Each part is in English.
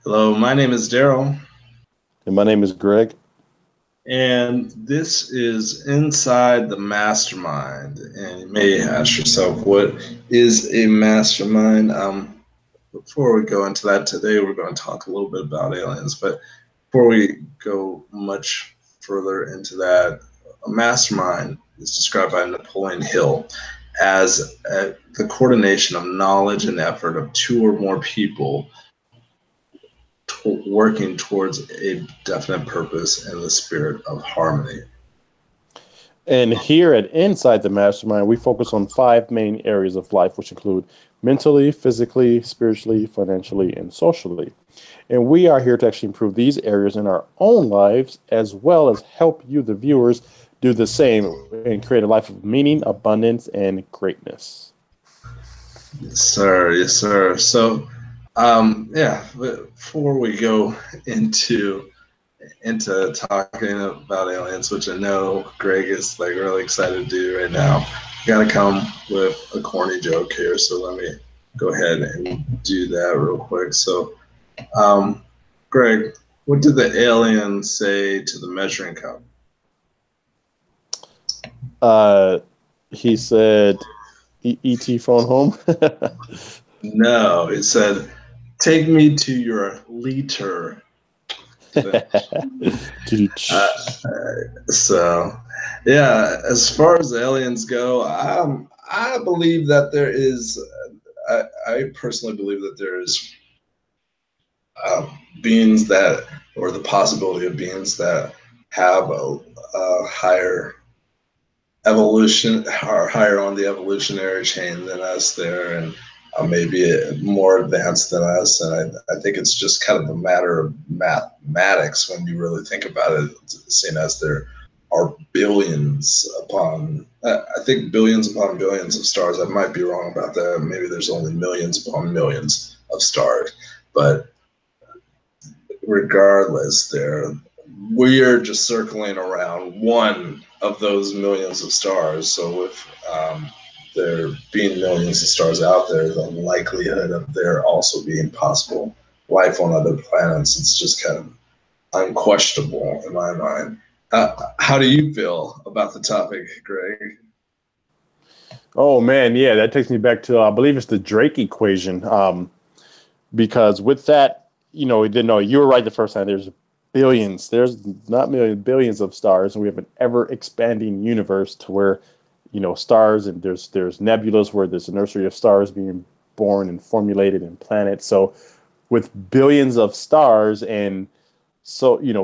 Hello, my name is Darrell, And my name is Greg. and this is Inside the Mastermind. And you may ask yourself, what is a mastermind? Before we go into that today, we're going to talk a little bit about aliens. But before we go much further into that, a mastermind is described by Napoleon Hill as the coordination of knowledge and effort of two or more people working towards a definite purpose in the spirit of harmony. And here at Inside the Mastermind, we focus on five main areas of life, which include mentally, physically, spiritually, financially, and socially. And we are here to actually improve these areas in our own lives, as well as help you, the viewers, do the same and create a life of meaning, abundance, and greatness. Yes, sir. Yes, sir. So, yeah, before we go into talking about aliens, which I know Greg is like really excited to do right now, got to come with a corny joke here. So let me go ahead and do that real quick. So, um, Greg, what did the alien say to the measuring cup? Uh, he said, "E.T. phone home." No, it said, "Take me to your liter." Uh, so, yeah, as far as aliens go, I believe that there is. I personally believe that there is beings that, or the possibility of beings that have a higher evolution, are higher on the evolutionary chain than us there, and maybe more advanced than us. And I think it's just kind of a matter of mathematics when you really think about it, seeing as there are billions upon, I think billions upon billions of stars. I might be wrong about that. Maybe there's only millions upon millions of stars. But regardless, there we are just circling around one of those millions of stars. So with there being millions of stars out there, the likelihood of there also being possible life on other planets, it's just kind of unquestionable in my mind. How do you feel about the topic, Greg? Oh man, yeah, that takes me back to I believe it's the Drake equation. Because with that, you were right the first time. There's billions. There's not millions, billions of stars, and we have an ever expanding universe to where, stars and there's nebulas where there's a nursery of stars being born and formulated in planets. So with billions of stars and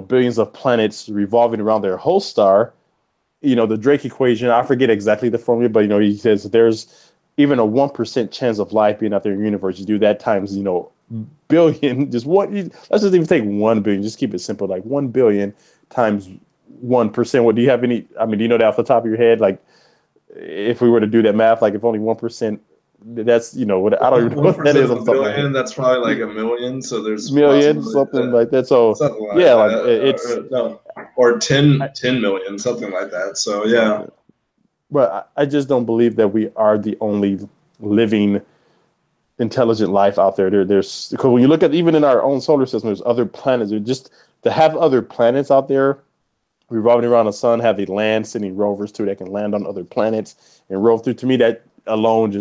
billions of planets revolving around their host star, the Drake equation, I forget exactly the formula, but he says there's even a 1% chance of life being out there in the universe. You do that times, billion, just one, let's just even take 1 billion, just keep it simple, like 1 billion times 1%. What do you have any, I mean, do you know that off the top of your head? Like, if we were to do that math, like if only 1%, that's, what, I don't even know One what that percent is of off a the top of my head. billion, that's probably like a million. So there's Million, possibly something like that. So, something like yeah, like that. it's, No, or I, 10 million, something like that. So yeah. something. But I just don't believe that we are the only living intelligent life out there. There's because when you look at even in our own solar system, there's other planets. Just to have other planets out there revolving around the sun, have the land sending rovers to that can land on other planets and rove through. To me, that alone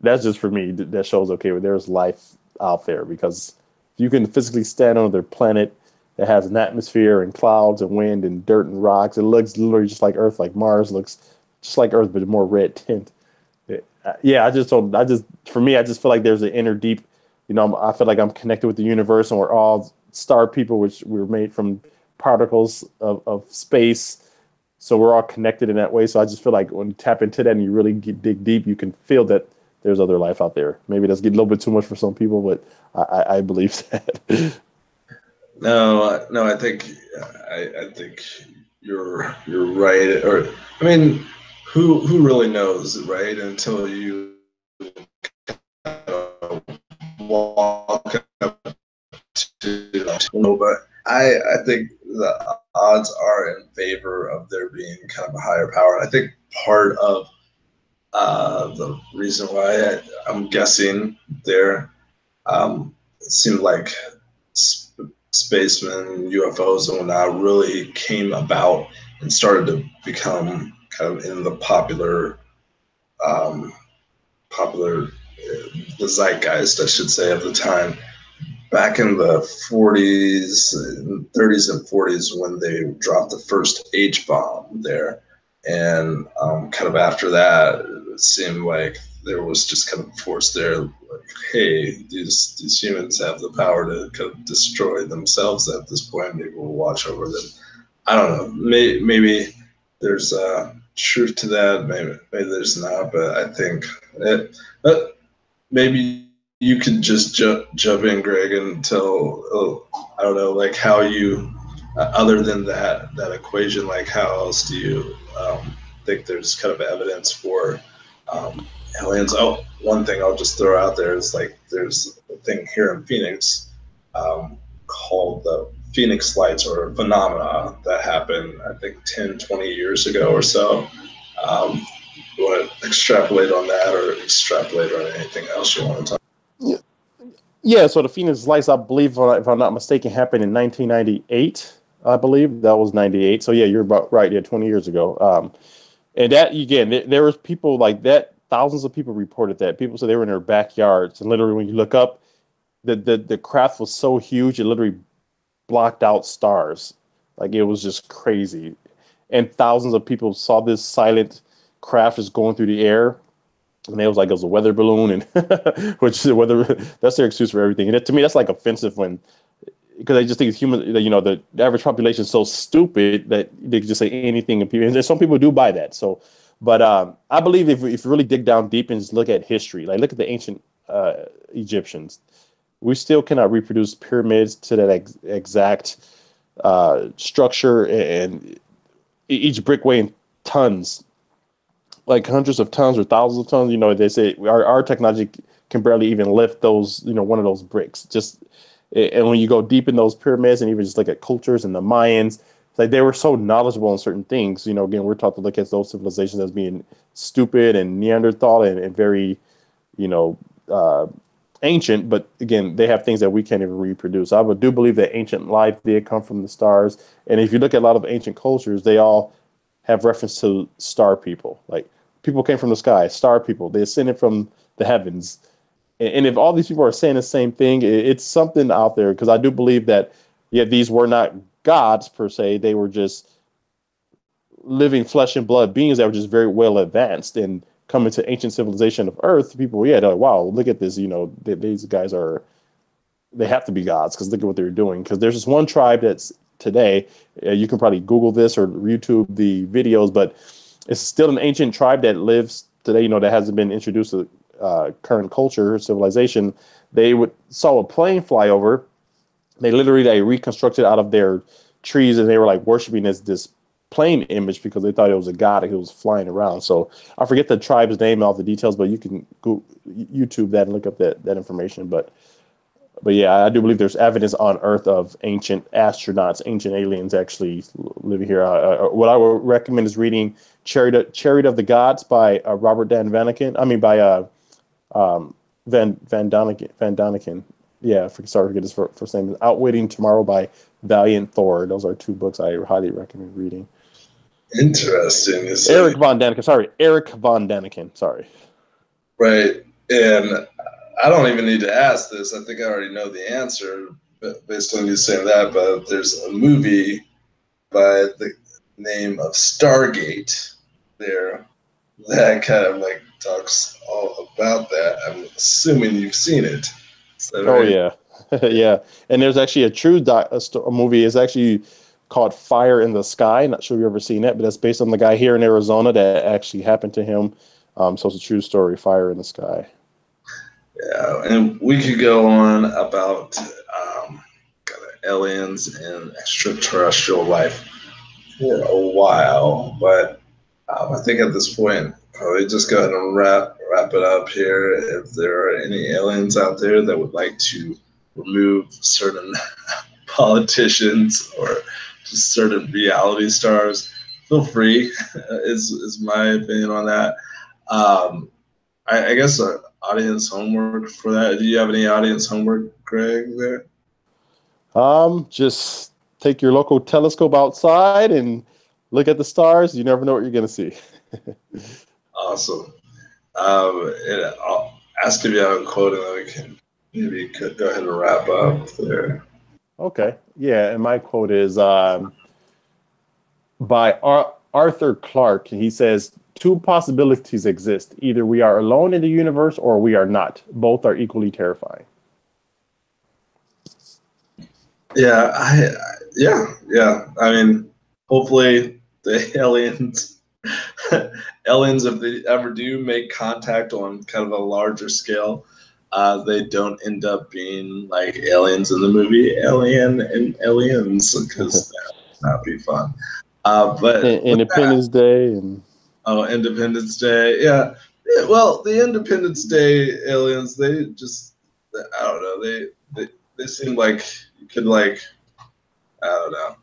that's just for me. That shows okay, well, there's life out there because you can physically stand on another planet that has an atmosphere and clouds and wind and dirt and rocks. It looks literally just like Earth, like Mars looks just like Earth, but more red tint. Yeah, I just don't. I just for me, I just feel like there's an inner deep. I feel like I'm connected with the universe, and we're all star people, which we're made from particles of space. So we're all connected in that way. So I just feel like when you tap into that and you really dig deep, you can feel that there's other life out there. Maybe that's getting a little bit too much for some people, but I believe that. No, no, I think you're right. Or I mean, who really knows, right? Until you walk up to know. But I think the odds are in favor of there being kind of a higher power. I think part of the reason why I'm guessing there, it seemed like spacemen, UFOs, and whatnot really came about and started to become kind of in the popular the zeitgeist, I should say, of the time. Back in the 40s, 30s, and 40s, when they dropped the first H bomb there, and kind of after that, it seemed like there was just kind of force there, like, hey, these humans have the power to kind of destroy themselves at this point. Maybe we'll watch over them. I don't know. Maybe there's truth to that. Maybe there's not. But I think maybe you could just jump in, Greg, and tell. I don't know, like how you, other than that equation, like how else do you think there's kind of evidence for um, aliens? Oh, one thing I'll just throw out there is like there's a thing here in Phoenix called the Phoenix Lights, or phenomena that happened, I think 10, 20 years ago or so. You want to extrapolate on that, or extrapolate on anything else you want to talk? Yeah, yeah. So the Phoenix Lights, I believe, if I'm not mistaken, happened in 1998. I believe that was 98. So yeah, you're about right. Yeah, 20 years ago. And that, again, there was people like that. Thousands of people reported that. People said they were in their backyards, and literally, when you look up, the craft was so huge it literally blocked out stars. Like, it was just crazy. And thousands of people saw this silent craft just going through the air, and it was like it was a weather balloon, and which is weather. That's their excuse for everything. And to me, that's like offensive, when, because I just think human, the average population is so stupid that they can just say anything, and some people do buy that. So, but I believe if you really dig down deep and just look at history, like look at the ancient Egyptians, we still cannot reproduce pyramids to that exact structure, and each brick weighing tons, like hundreds of tons or thousands of tons. They say our technology can barely even lift those, one of those bricks. Just, and when you go deep in those pyramids and even just look at cultures and the Mayans, like they were so knowledgeable on certain things. Again, we're taught to look at those civilizations as being stupid and Neanderthal and very, you know, uh, ancient. But again, they have things that we can't even reproduce. I do believe that ancient life did come from the stars. And if you look at a lot of ancient cultures, they all have reference to star people. Like, people came from the sky, star people. They ascended from the heavens. And if all these people are saying the same thing, it's something out there. Because I do believe that, yeah, these were not gods per se. They were just living flesh and blood beings that were just very well advanced and coming to ancient civilization of Earth. People, yeah, they're like, wow, look at this. These guys they have to be gods because look at what they're doing. Because there's this one tribe that's today, you can probably Google this or YouTube the videos, but it's still an ancient tribe that lives today, that hasn't been introduced to current culture, civilization. They saw a plane fly over. They literally reconstructed out of their trees, and they were like worshiping this plane image because they thought it was a god who was flying around. So I forget the tribe's name and all the details, but you can go YouTube that and look up that information. But yeah, I do believe there's evidence on Earth of ancient astronauts, ancient aliens actually living here. What I would recommend is reading Chariot of the Gods by Robert Dan Vanaken. I mean, by Van Daniken. Yeah, sorry to get his first name. Outwitting Tomorrow by Valiant Thor. Those are two books I highly recommend reading. Interesting. Eric Von Daniken. Sorry. Right. And I don't even need to ask this. I think I already know the answer based on you saying that. But there's a movie by the name of Stargate there that kind of like talks all about that. I'm assuming you've seen it. Oh, yeah. Yeah. And there's actually a true a movie. It's actually called Fire in the Sky. Not sure if you've ever seen it, but that's based on the guy here in Arizona that actually happened to him. So it's a true story, Fire in the Sky. Yeah, and we could go on about kind of aliens and extraterrestrial life for a while, but I think at this point, probably just go ahead and wrap it up here. If there are any aliens out there that would like to remove certain politicians or just certain reality stars, feel free. Is my opinion on that. I guess audience homework for that. Do you have any audience homework, Greg, there? Just take your local telescope outside and look at the stars. You never know what you're going to see. Awesome. And I'll ask if you have a quote, and then we can maybe go ahead and wrap up there. Okay. Yeah. And my quote is by Arthur Clarke. He says, two possibilities exist. Either we are alone in the universe or we are not. Both are equally terrifying. Yeah, yeah. I mean, hopefully the aliens, if they ever do make contact on kind of a larger scale, they don't end up being like aliens in the movie Alien and Aliens, because that would not be fun. But Independence Day and Independence Day, yeah. Well, the Independence Day aliens, I don't know, they seem like you could like, I don't know,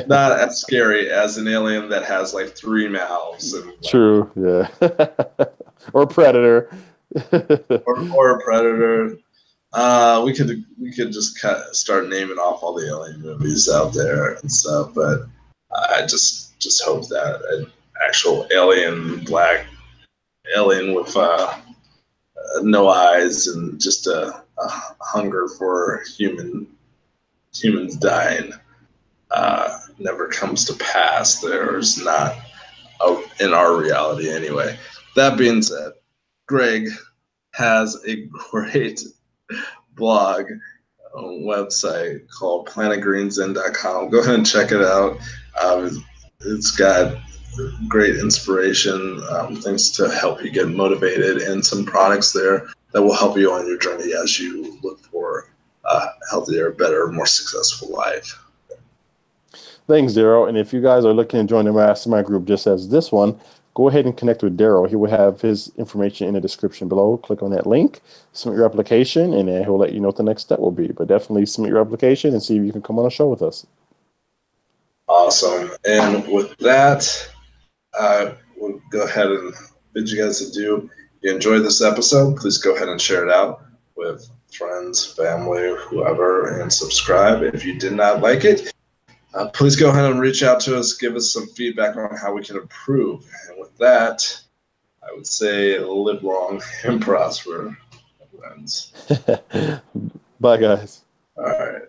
not as scary as an alien that has like 3 mouths and true, yeah, or Predator, or a predator. We could just start naming off all the alien movies out there and stuff, but I just hope that an actual black alien with no eyes and just a hunger for humans dying never comes to pass. There's not in our reality anyway. That being said, Greg has a great blog website called planetgreenzen.com. Go ahead and check it out. It's got great inspiration, things to help you get motivated, and some products there that will help you on your journey as you look for a healthier, better, more successful life. Thanks, Darrell. And if you guys are looking to join the mastermind group just as this one, go ahead and connect with Darrell. He will have his information in the description below. Click on that link, submit your application, and then he'll let you know what the next step will be. But definitely submit your application and see if you can come on a show with us. Awesome. And with that, we'll go ahead and bid you guys adieu. If you enjoyed this episode, please go ahead and share it out with friends, family, whoever, and subscribe. If you did not like it, please go ahead and reach out to us, give us some feedback on how we can improve. And with that, I would say live long and prosper, friends. Bye, guys. All right.